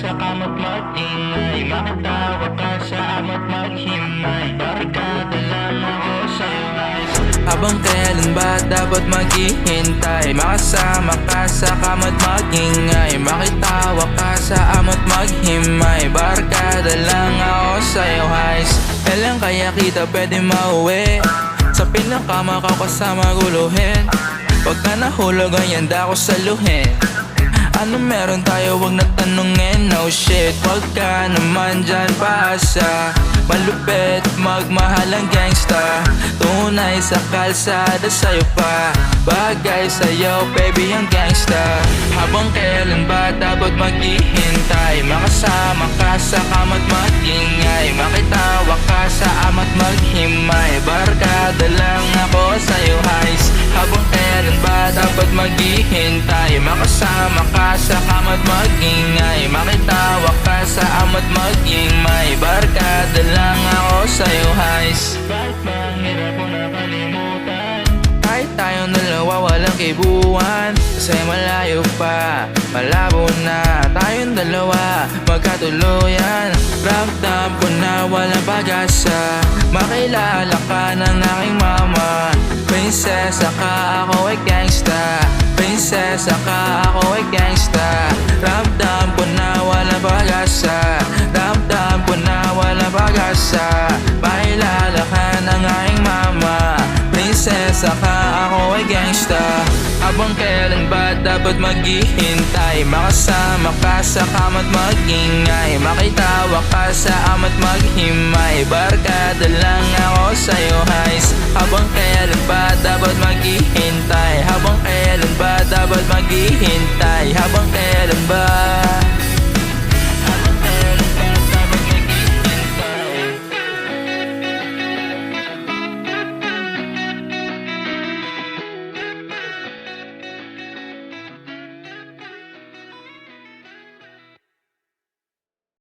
sa kamot mag-ingay, makatawa ka sa amot maghimay. Barkada lang ako sa'yo guys. Habang kailan ba dapat maghihintay? Makasama ka sa kamot mag-ingay, makitawa ka sa amot maghimay. Barkada lang ako sa'yo guys. Kailan kaya kita pwede mauwi? Sa pinakama ka kasama guluhin. Pagka nahulog ang yanda ko saluhin. Ano meron tayo wag na tanungin, no shit. Wag ka naman dyan paasa. Malupit magmahal ang gangsta. Tunay sa kalsada sa'yo pa. Bagay sa'yo baby ang gangsta. Habang kailan ba dapat maghihintay? Makasama ka sa kamot mag-ingay, makitawa ka sa amat maghimay. Barkada lang ako sa'yo guys. Habang kailan ba dapat maghihintay? Makasama ka sa kamot mag-ingay, makitawa ka sa amat mag-ingay. Barkada lang ako sa'yo guys. Bakit mahirap mo nakalimutan? Kahit tayong dalawa walang kibuan, kasi malayo pa, malabo na tayong dalawa magkatuluyan. Ramdam ko na walang pag-asa, makilala ka ng aking mama. Prinsesa ka, ako ay gangsta. Prinsesa ka, ako ay gangsta. Ramdam ko na walang pag-asa, ramdam ko na walang pag-asa. Makilala ka ng aking mama. Prinsesa ka, ako ay gangsta. Habang kailan ba dapat maghihintay? Makasama ka sa kamot mag-ingay, makitawa ka sa amat maghimay. Barkada lang ako sa'yo guys.